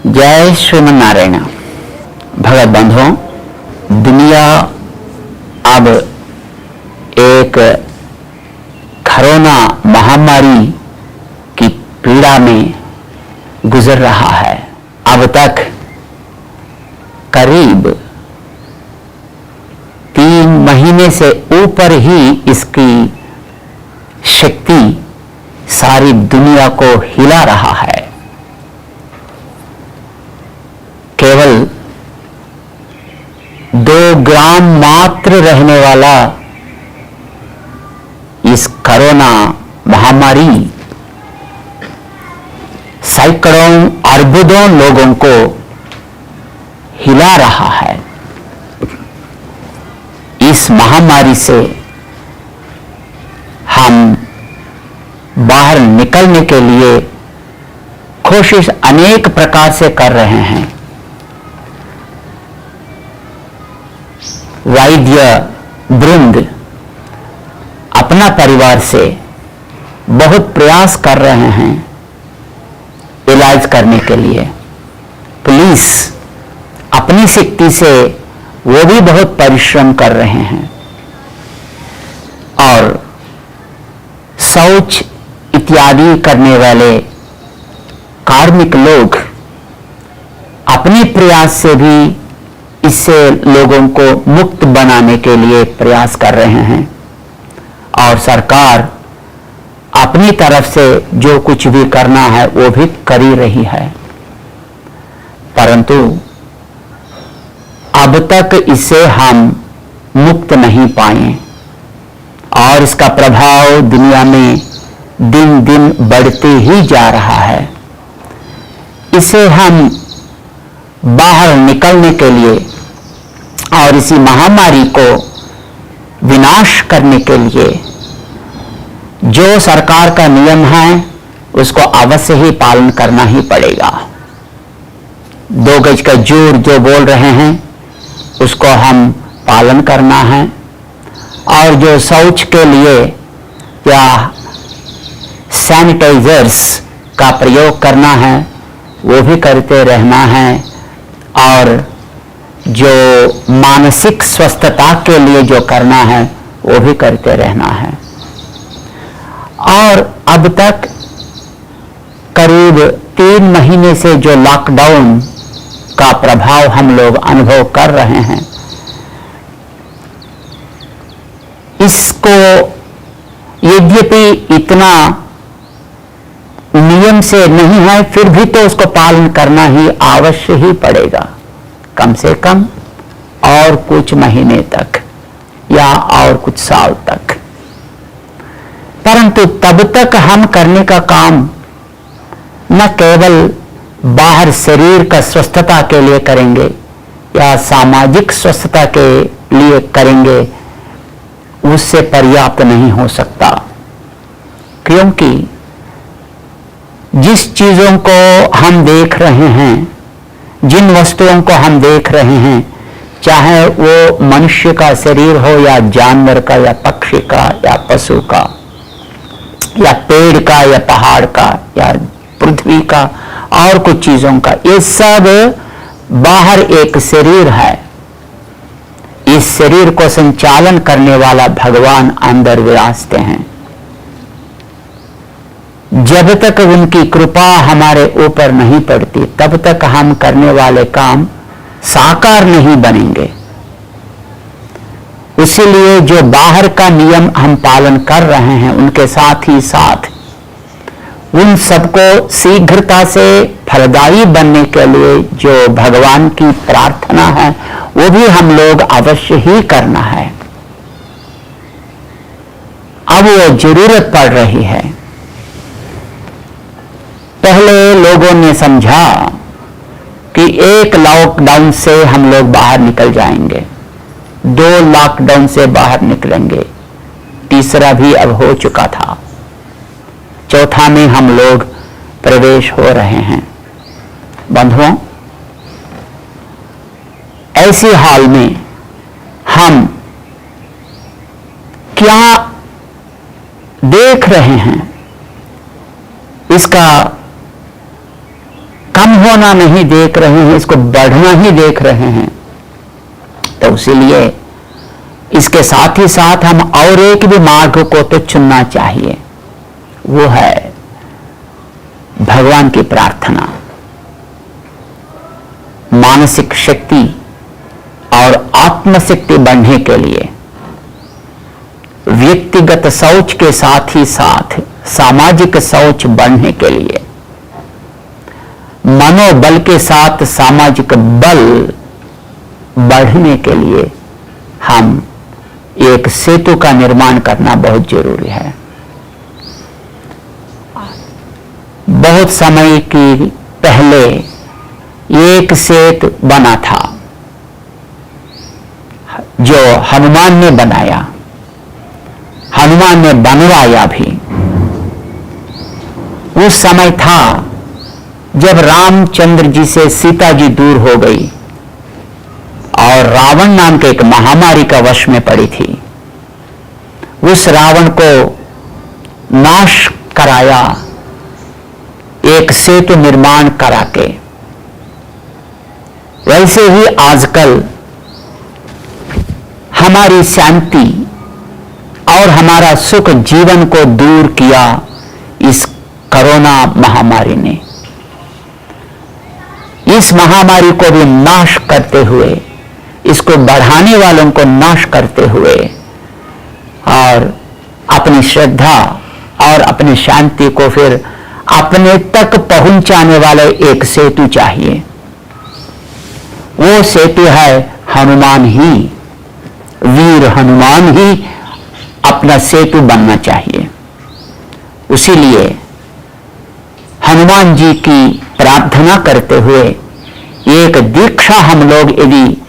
जय श्रीमन नारायण। भगत बंधुओं, दुनिया अब एक कोरोना महामारी की पीड़ा में गुजर रहा है। अब तक करीब 3 महीने से ऊपर ही इसकी शक्ति सारी दुनिया को हिला रहा है। केवल 2 ग्राम मात्र रहने वाला इस कोरोना महामारी सैकड़ों अरबों लोगों को हिला रहा है। इस महामारी से हम बाहर निकलने के लिए कोशिश अनेक प्रकार से कर रहे हैं। वैद्य वृंद अपना परिवार से बहुत प्रयास कर रहे हैं इलाज करने के लिए। पुलिस अपनी शक्ति से वो भी बहुत परिश्रम कर रहे हैं और शौच इत्यादि करने वाले कार्मिक लोग अपने प्रयास से भी इससे लोगों को मुक्त बनाने के लिए प्रयास कर रहे हैं और सरकार अपनी तरफ से जो कुछ भी करना है वो भी कर ही रही है। परंतु अब तक इससे हम मुक्त नहीं पाए और इसका प्रभाव दुनिया में दिन दिन बढ़ते ही जा रहा है। इसे हम बाहर निकलने के लिए और इसी महामारी को विनाश करने के लिए जो सरकार का नियम है उसको अवश्य ही पालन करना ही पड़ेगा। 2 गज का जोर जो बोल रहे हैं उसको हम पालन करना है और जो शौच के लिए या सैनिटाइजर्स का प्रयोग करना है वो भी करते रहना है और जो मानसिक स्वस्थता के लिए जो करना है वो भी करते रहना है। और अब तक करीब 3 महीने से जो लॉकडाउन का प्रभाव हम लोग अनुभव कर रहे हैं, इसको यद्यपि इतना नियम से नहीं है फिर भी तो उसको पालन करना ही अवश्य ही पड़ेगा, कम से कम और कुछ महीने तक या और कुछ साल तक। परंतु तब तक हम करने का काम न केवल बाहर शरीर का स्वस्थता के लिए करेंगे या सामाजिक स्वस्थता के लिए करेंगे, उससे पर्याप्त नहीं हो सकता। क्योंकि जिस चीजों को हम देख रहे हैं, जिन वस्तुओं को हम देख रहे हैं, चाहे वो मनुष्य का शरीर हो या जानवर का या पक्षी का या पशु का या पेड़ का या पहाड़ का या पृथ्वी का और कुछ चीजों का, ये सब बाहर एक शरीर है। इस शरीर को संचालन करने वाला भगवान अंदर विराजते हैं। जब तक उनकी कृपा हमारे ऊपर नहीं पड़ती तब तक हम करने वाले काम साकार नहीं बनेंगे। इसीलिए जो बाहर का नियम हम पालन कर रहे हैं उनके साथ ही साथ उन सबको शीघ्रता से फलदायी बनने के लिए जो भगवान की प्रार्थना है वो भी हम लोग अवश्य ही करना है। अब वो जरूरत पड़ रही है। पहले लोगों ने समझा कि एक लॉकडाउन से हम लोग बाहर निकल जाएंगे, 2 लॉकडाउन से बाहर निकलेंगे, तीसरा भी अब हो चुका था, चौथा में हम लोग प्रवेश हो रहे हैं। बंधुओं, ऐसी हाल में हम क्या देख रहे हैं इसका कम होना नहीं देख रहे हैं, इसको बढ़ना ही देख रहे हैं। तो इसीलिए इसके साथ ही साथ हम और एक भी मार्ग को तो चुनना चाहिए, वो है भगवान की प्रार्थना। मानसिक शक्ति और आत्मशक्ति बढ़ने के लिए व्यक्तिगत सोच के साथ ही साथ सामाजिक सोच बढ़ने के लिए, मनोबल के साथ सामाजिक बल बढ़ने के लिए हम एक सेतु का निर्माण करना बहुत जरूरी है। बहुत समय की पहले एक सेतु बना था जो हनुमान ने बनाया, हनुमान ने बनवाया भी। उस समय था जब रामचंद्र जी से सीता जी दूर हो गई और रावण नाम के एक महामारी का वश में पड़ी थी। उस रावण को नाश कराया एक सेतु निर्माण करा के। वैसे ही आजकल हमारी शांति और हमारा सुख जीवन को दूर किया इस कोरोना महामारी ने। इस महामारी को भी नाश करते हुए, इसको बढ़ाने वालों को नाश करते हुए और अपनी श्रद्धा और अपनी शांति को फिर अपने तक पहुंचाने वाले एक सेतु चाहिए। वो सेतु है हनुमान ही, वीर हनुमान ही अपना सेतु बनना चाहिए। उसीलिए हनुमान जी की प्रार्थना करते हुए एक दीक्षा हम लोग यदि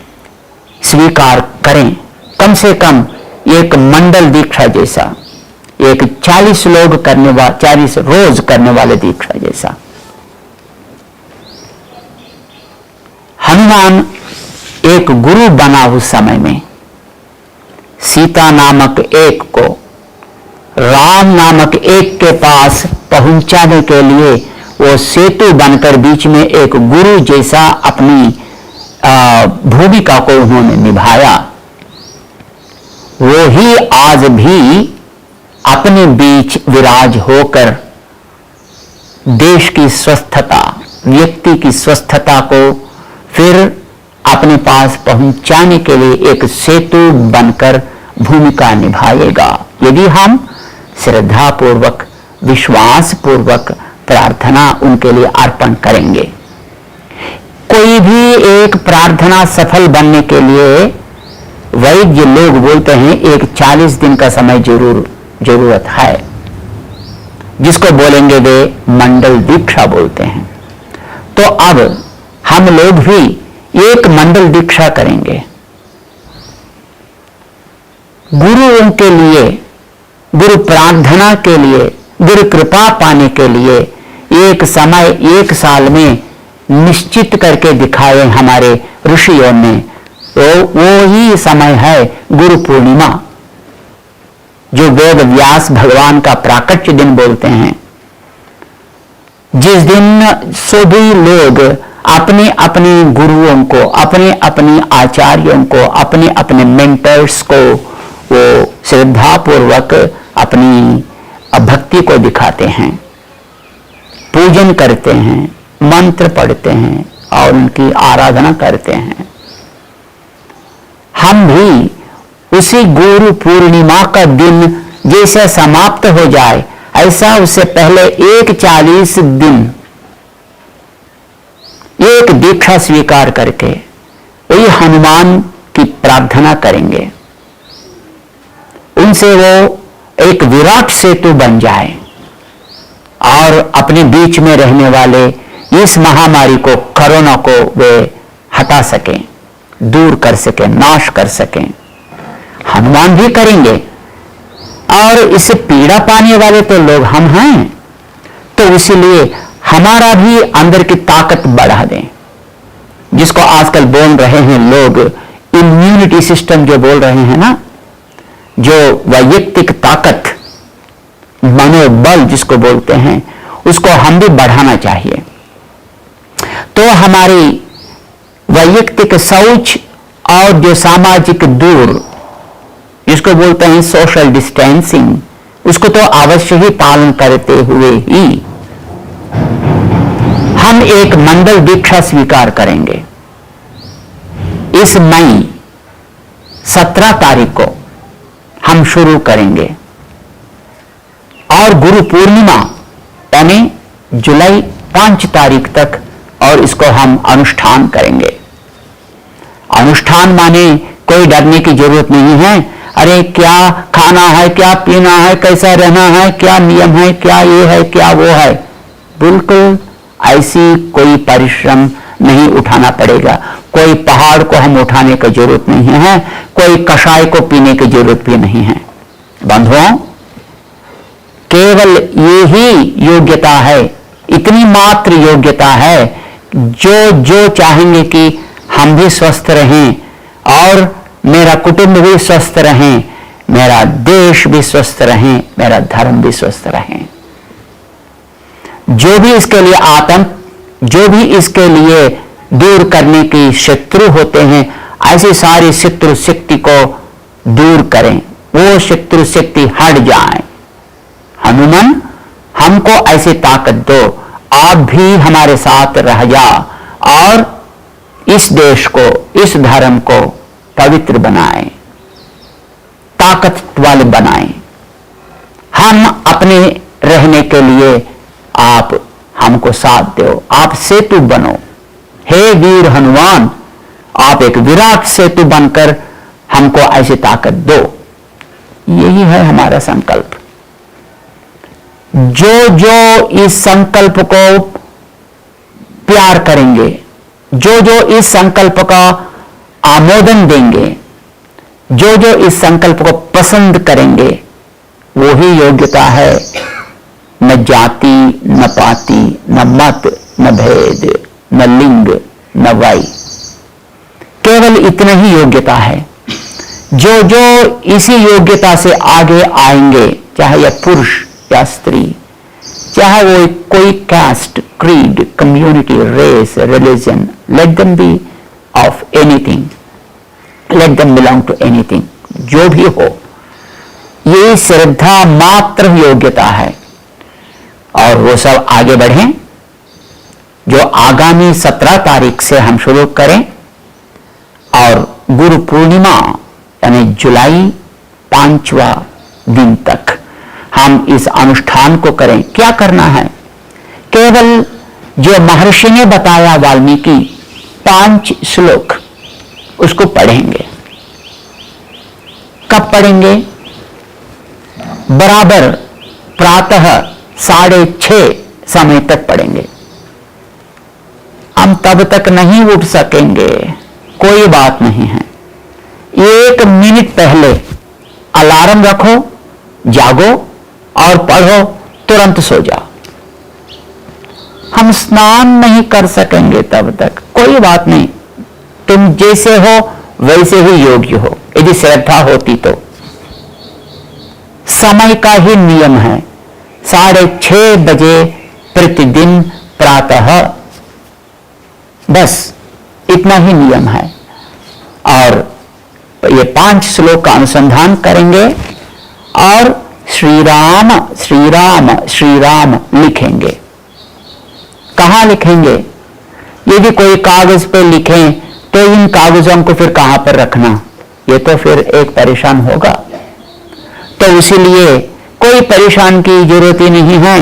स्वीकार करें, कम से कम एक मंडल दीक्षा जैसा, एक 40 लोग करने वाले, 40 रोज करने वाले दीक्षा जैसा। हनुमान एक गुरु बना उस समय में। सीता नामक एक को राम नामक एक के पास पहुंचाने के लिए वो सेतु बनकर बीच में एक गुरु जैसा अपनी भूमिका को उन्होंने निभाया। वो ही आज भी अपने बीच विराज होकर देश की स्वस्थता, व्यक्ति की स्वस्थता को फिर अपने पास पहुंचाने के लिए एक सेतु बनकर भूमिका निभाएगा, यदि हम श्रद्धापूर्वक, विश्वासपूर्वक प्रार्थना उनके लिए अर्पण करेंगे। कोई भी एक प्रार्थना सफल बनने के लिए वैद्य लोग बोलते हैं एक 40 दिन का समय जरूरत है, जिसको बोलेंगे वे मंडल दीक्षा बोलते हैं। तो अब हम लोग भी एक मंडल दीक्षा करेंगे। गुरुओं के लिए, गुरु प्रार्थना के लिए, गुरु कृपा पाने के लिए एक समय, एक साल में निश्चित करके दिखाए हमारे ऋषियों ने। तो वो ही समय है गुरु पूर्णिमा, जो वेद व्यास भगवान का प्राकट्य दिन बोलते हैं। जिस दिन सभी लोग अपने अपने गुरुओं को, अपने अपने आचार्यों को, अपने अपने मेंटर्स को वो श्रद्धापूर्वक अपनी भक्ति को दिखाते हैं, पूजन करते हैं, मंत्र पढ़ते हैं और उनकी आराधना करते हैं। हम भी उसी गुरु पूर्णिमा का दिन जैसे समाप्त हो जाए, ऐसा उससे पहले एक 40 दिन एक दीक्षा स्वीकार करके वही हनुमान की प्रार्थना करेंगे। उनसे वो एक विराट सेतु बन जाए और अपने बीच में रहने वाले इस महामारी को, कोरोना को वे हटा सकें, दूर कर सकें, नाश कर सकें। हनुमान भी करेंगे और इससे पीड़ा पाने वाले तो लोग हम हैं। तो इसीलिए हमारा भी अंदर की ताकत बढ़ा दें, जिसको आजकल बोल रहे हैं लोग इम्यूनिटी सिस्टम, जो बोल रहे हैं ना, जो वैयक्तिक ताकत, मनोबल जिसको बोलते हैं, उसको हम भी बढ़ाना चाहिए। तो हमारी वैयक्तिक शौच और जो सामाजिक दूर, जिसको बोलते हैं सोशल डिस्टेंसिंग, उसको तो अवश्य ही पालन करते हुए ही हम एक मंडल दीक्षा स्वीकार करेंगे। इस मई 17 तारीख को हम शुरू करेंगे और गुरु पूर्णिमा यानी जुलाई 5 तारीख तक और इसको हम अनुष्ठान करेंगे। अनुष्ठान माने कोई डरने की जरूरत नहीं है। अरे क्या खाना है, क्या पीना है, कैसा रहना है, क्या नियम है, क्या ये है, क्या वो है, बिल्कुल ऐसी कोई परिश्रम नहीं उठाना पड़ेगा। कोई पहाड़ को हम उठाने की जरूरत नहीं है, कोई कषाय को पीने की जरूरत भी नहीं है। बंधुओं, केवल ये ही योग्यता है, इतनी मात्र योग्यता है जो चाहेंगे कि हम भी स्वस्थ रहें और मेरा कुटुंब भी स्वस्थ रहें, मेरा देश भी स्वस्थ रहें, मेरा धर्म भी स्वस्थ रहें। जो भी इसके लिए आतंक, जो भी इसके लिए दूर करने की शत्रु होते हैं, ऐसी सारी शत्रु शक्ति को दूर करें, वो शत्रु शक्ति हट जाए। हनुमान, हमको ऐसी ताकत दो, आप भी हमारे साथ रह जा और इस देश को, इस धर्म को पवित्र बनाएं, ताकत वाले बनाएं। हम अपने रहने के लिए आप हमको साथ दो, आप सेतु बनो। हे वीर हनुमान, आप एक विराट सेतु बनकर हमको ऐसी ताकत दो। यही है हमारा संकल्प। जो इस संकल्प को प्यार करेंगे, जो इस संकल्प का आमोदन देंगे, जो इस संकल्प को पसंद करेंगे, वो ही योग्यता है। न जाति, न पाति, न मत, न भेद, न लिंग, न वय, केवल इतनी ही योग्यता है। जो इसी योग्यता से आगे आएंगे, चाहे यह पुरुष या स्त्री, चाहे वो कोई caste, creed, community, race, religion, let them be of anything, let them belong to anything, जो भी हो, ये श्रद्धा मात्र योग्यता है। और वो सब आगे बढ़ें। जो आगामी 17 तारीख से हम शुरू करें और गुरु पूर्णिमा यानी जुलाई 5वां दिन तक हम इस अनुष्ठान को करें। क्या करना है? केवल जो महर्षि ने बताया वाल्मीकि 5 श्लोक, उसको पढ़ेंगे। कब पढ़ेंगे? बराबर प्रातः 6:30 समय तक पढ़ेंगे। हम तब तक नहीं उठ सकेंगे, कोई बात नहीं है। 1 मिनट पहले अलार्म रखो, जागो और पढ़ो, तुरंत सो जाओ। हम स्नान नहीं कर सकेंगे तब तक, कोई बात नहीं। तुम जैसे हो वैसे ही योग्य हो, यदि श्रद्धा होती तो। समय का ही नियम है, 6:30 बजे प्रतिदिन प्रातः, बस इतना ही नियम है। और ये 5 श्लोक का अनुसंधान करेंगे और श्री राम श्री राम श्री राम लिखेंगे। कहां लिखेंगे? यदि कोई कागज पे लिखें तो इन कागजों को फिर कहां पर रखना, ये तो फिर एक परेशान होगा। तो इसीलिए कोई परेशान की जरूरत ही नहीं है।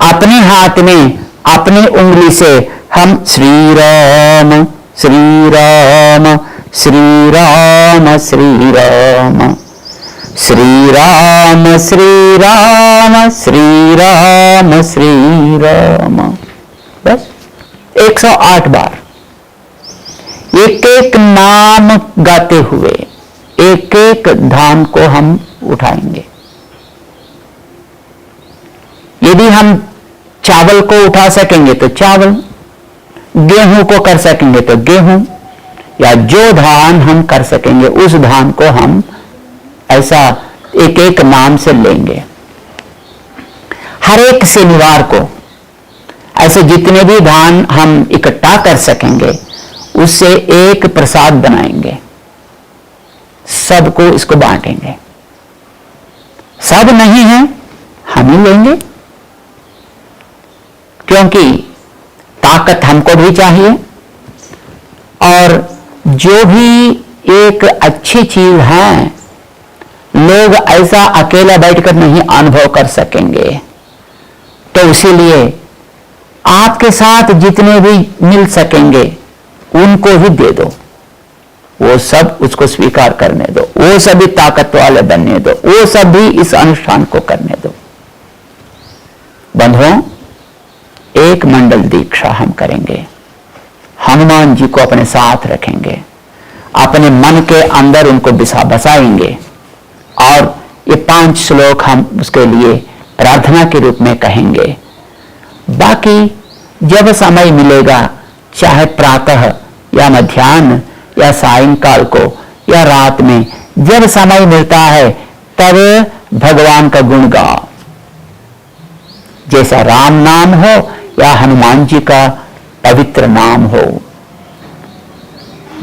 अपने हाथ में अपनी उंगली से हम श्री राम श्री राम श्री राम श्री राम श्री राम श्री राम श्री राम श्री राम, बस 108 बार एक एक नाम गाते हुए एक एक धाम को हम उठाएंगे। यदि हम चावल को उठा सकेंगे तो चावल, गेहूं को कर सकेंगे तो गेहूं, या जो धान हम कर सकेंगे उस धान को हम ऐसा एक एक नाम से लेंगे। हर एक शनिवार को ऐसे जितने भी धान हम इकट्ठा कर सकेंगे उससे एक प्रसाद बनाएंगे, सबको इसको बांटेंगे। सब नहीं है, हम ही लेंगे, क्योंकि ताकत हमको भी चाहिए। और जो भी एक अच्छी चीज है, लोग ऐसा अकेला बैठकर नहीं अनुभव कर सकेंगे। तो इसीलिए आपके साथ जितने भी मिल सकेंगे उनको ही दे दो, वो सब उसको स्वीकार करने दो, वो सभी ताकत वाले बनने दो, वो सब भी इस अनुष्ठान को करने दो। बंधुओं, एक मंडल दीक्षा हम करेंगे, हनुमान जी को अपने साथ रखेंगे, अपने मन के अंदर उनको बसाएंगे और ये 5 श्लोक हम उसके लिए प्रार्थना के रूप में कहेंगे। बाकी जब समय मिलेगा, चाहे प्रातः या मध्याह्न या सायंकाल को या रात में, जब समय मिलता है तब भगवान का गुण गाओ। जैसा राम नाम हो या हनुमान जी का पवित्र नाम हो,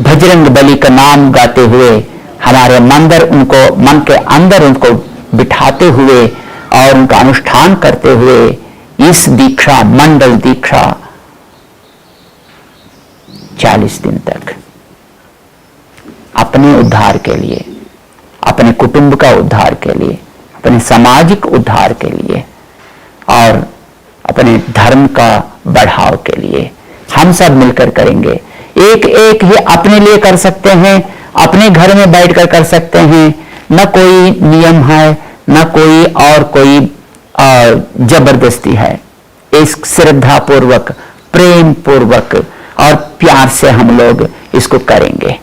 बजरंग बली का नाम गाते हुए हमारे मन के अंदर उनको बिठाते हुए और उनका अनुष्ठान करते हुए इस दीक्षा, मंडल दीक्षा 40 दिन तक अपने उद्धार के लिए, अपने कुटुंब का उद्धार के लिए, अपने सामाजिक उद्धार के लिए और अपने धर्म का बढ़ाव के लिए हम सब मिलकर करेंगे। एक एक ही अपने लिए कर सकते हैं, अपने घर में बैठकर कर सकते हैं, न कोई नियम है, न कोई और कोई जबरदस्ती है। इस श्रद्धा पूर्वक, प्रेम पूर्वक और प्यार से हम लोग इसको करेंगे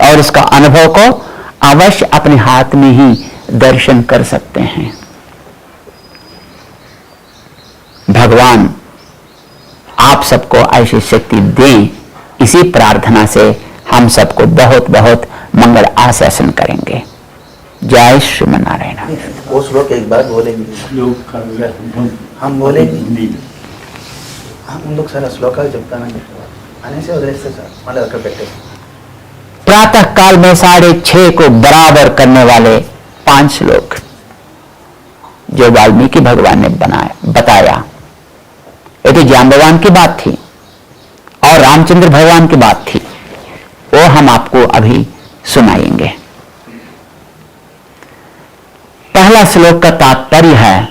और इसका अनुभव को अवश्य अपने हाथ में ही दर्शन कर सकते हैं। भगवान आप सबको ऐसी शक्ति दें, इसी प्रार्थना से हम सबको बहुत बहुत मंगल आशासन करेंगे। जय श्रीमनारायण। वो श्लोक एक बार बोलेंगे, हम बोलेंगे, हम लोग सारा श्लोक जपता आने से उधर से मतलब रख बैठे। प्रातः काल में 6:30 को बराबर करने वाले 5 श्लोक जो वाल्मीकि भगवान ने बताया, ये तो जाम्बवान की बात थी और रामचंद्र भगवान की बात थी, वो हम आपको अभी सुनाएंगे। पहला श्लोक का तात्पर्य है,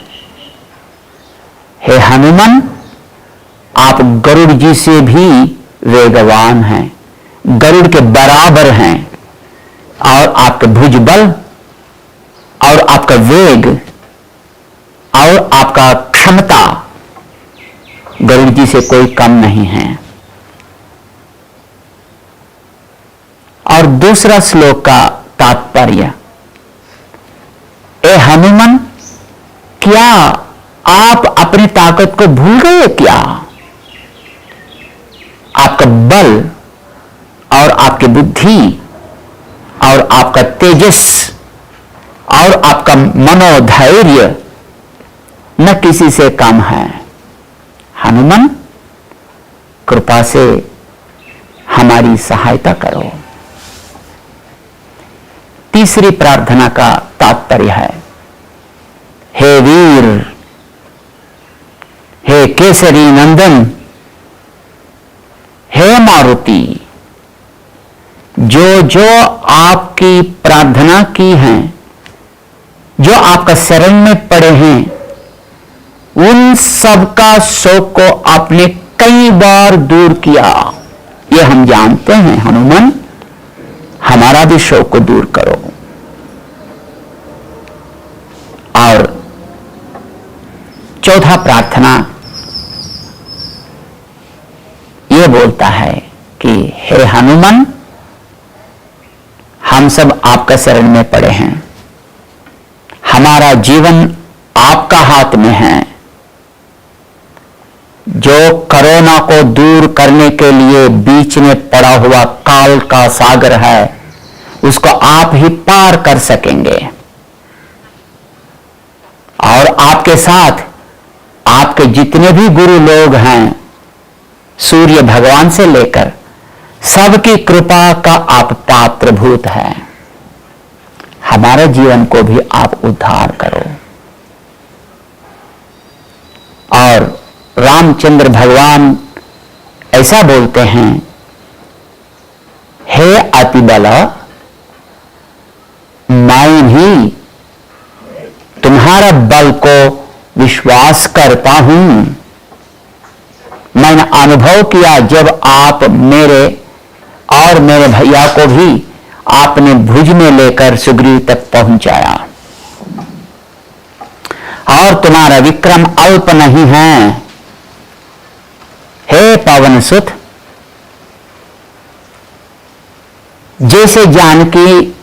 हे हनुमान, आप गरुड़ जी से भी वेगवान हैं, गरुड़ के बराबर हैं और आपका भुजबल और आपका वेग और आपका क्षमता गरुड़ जी से कोई कम नहीं है। और दूसरा श्लोक का तात्पर्य, ए हनुमान, क्या आप अपनी ताकत को भूल गए क्या? आपका बल और आपकी बुद्धि और आपका तेजस और आपका मनोधैर्य न किसी से कम है। हनुमान, कृपा से हमारी सहायता करो। तीसरी प्रार्थना का तात्पर्य है, हे वीर, हे केसरी नंदन, हे मारुति, जो जो आपकी प्रार्थना की है, जो आपका शरण में पड़े हैं, उन सबका शोक को आपने कई बार दूर किया, ये हम जानते हैं। हनुमान, हमारा भी शोक को दूर करो। और चौथा प्रार्थना ये बोलता है कि हे हनुमान, हम सब आपका शरण में पड़े हैं, हमारा जीवन आपका हाथ में है। जो कोरोना को दूर करने के लिए बीच में पड़ा हुआ काल का सागर है, उसको आप ही पार कर सकेंगे। और आपके साथ आपके जितने भी गुरु लोग हैं, सूर्य भगवान से लेकर सबकी कृपा का आप पात्रभूत हैं। हमारे जीवन को भी आप उद्धार करो। और रामचंद्र भगवान ऐसा बोलते हैं, हे अतिबल, मैं भी तुम्हारा बल को विश्वास करता हूं। मैंने अनुभव किया जब आप मेरे और मेरे भैया को भी आपने भुज में लेकर सुग्रीव तक पहुंचाया, और तुम्हारा विक्रम अल्प नहीं है। हे पवन सुत, जैसे जानकी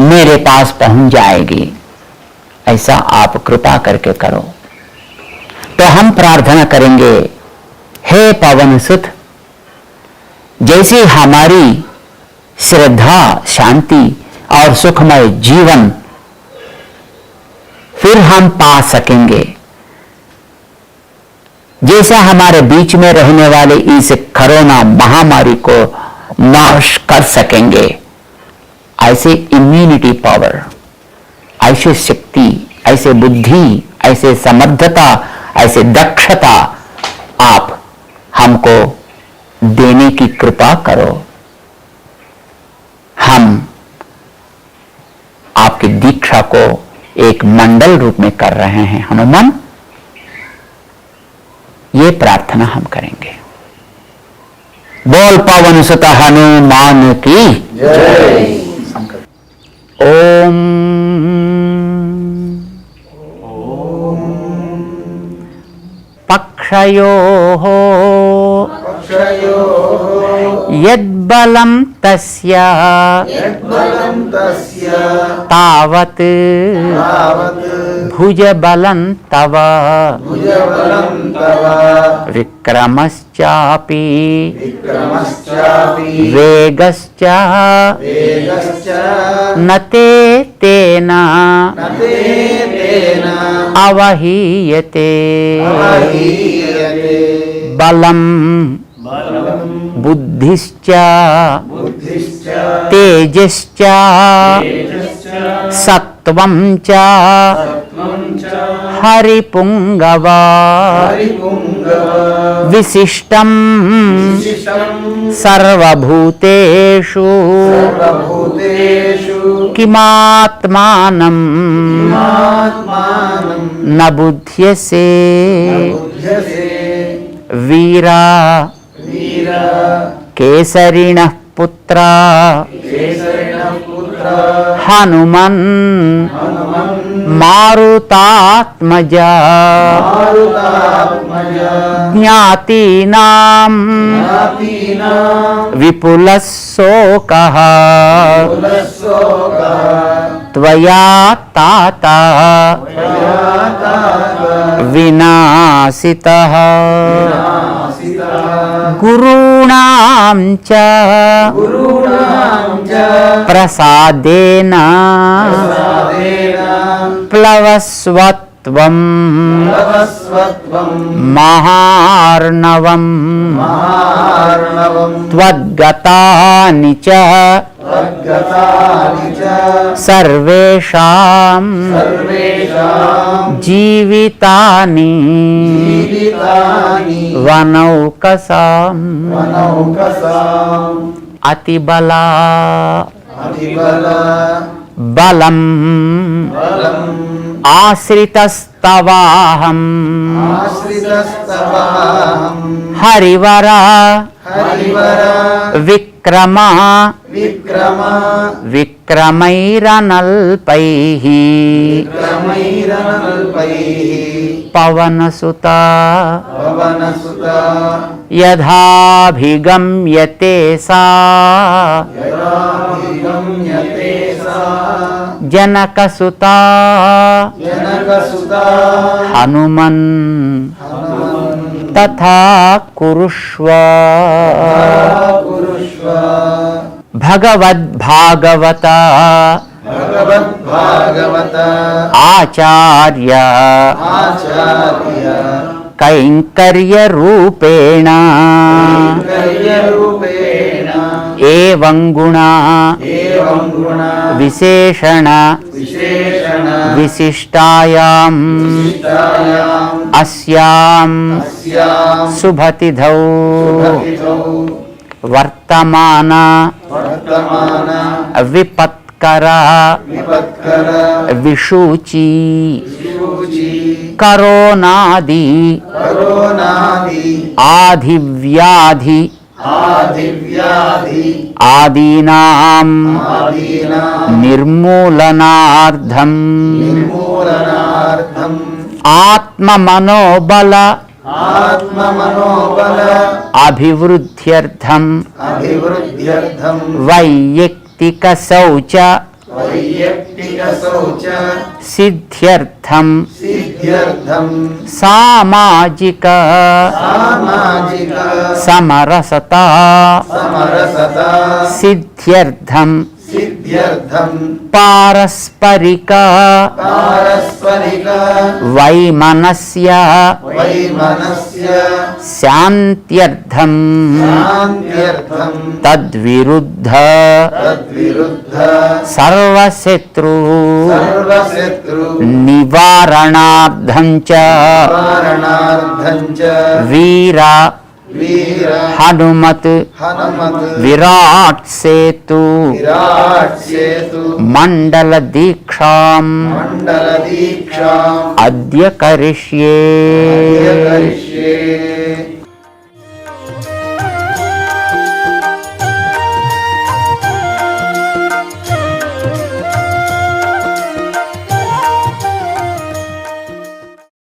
मेरे पास पहुंच जाएगी ऐसा आप कृपा करके करो। तो हम प्रार्थना करेंगे, हे पवन सुत, जैसे हमारी श्रद्धा, शांति और सुखमय जीवन फिर हम पा सकेंगे, जैसा हमारे बीच में रहने वाले इस कोरोना महामारी को नाश कर सकेंगे, ऐसे इम्यूनिटी पावर, ऐसे शक्ति, ऐसे बुद्धि, ऐसे समर्थता, ऐसे दक्षता आप हमको देने की कृपा करो। हम आपकी दीक्षा को एक मंडल रूप में कर रहे हैं हनुमान, ये प्रार्थना हम करेंगे। बोल पवन सुत हनुमान की जय। ओम पक्षयोः यद्बलं तस्य तावत् भुजबलं तव विक्रमश्चापि वेगश्च न ते तेन अवहीयते। बलं बुद्धिश्च तेजश्च सत्वं च हरिपुंगवा विशिष्टं सर्वभूतेषु किमात्मानं न बुध्यसे। वीरा केसरिणः पुत्रा हनुमन् मारुतात्मजा ज्ञातीनां विपुलः शोकः त्वया ताता विनाशितः। गुरूणां च प्रसादेन प्लवस्वत्वं महार्णवम् त्वद्गतानि च सर्वेषां जीवितानि वनौकसाम्। अतिबला बलम् आश्रितस्तवाहं हरिवरा विक्रमा विक्रमैरनल्पैः पवनसुता यथाभिगम्यते सा जनकसुता हनुमन् तथा कुरुष्व। भगवद्भागवत आचार्य कैंकर्य रूपेण एवं गुणा विशेषण विशिष्टायाम अस्याम शुभतिथौ वर्तमान विपत्कर विशुचि करोनादि आधिव्याधि आदीनां निर्मूलनार्थम आत्ममनोबल अभिवृद्ध्यर्थम वैयक्तिक शौच सिद्ध्यर्थम सामाजिक समरसता सिद्ध्यर्थम पारस्परिक वैमनस्य शान्त्यर्थम तद्विरुद्ध सर्वशत्रु निवारणार्थं च वीर हनुमत विराट सेतु मंडल दीक्षाम अद्य करिष्ये।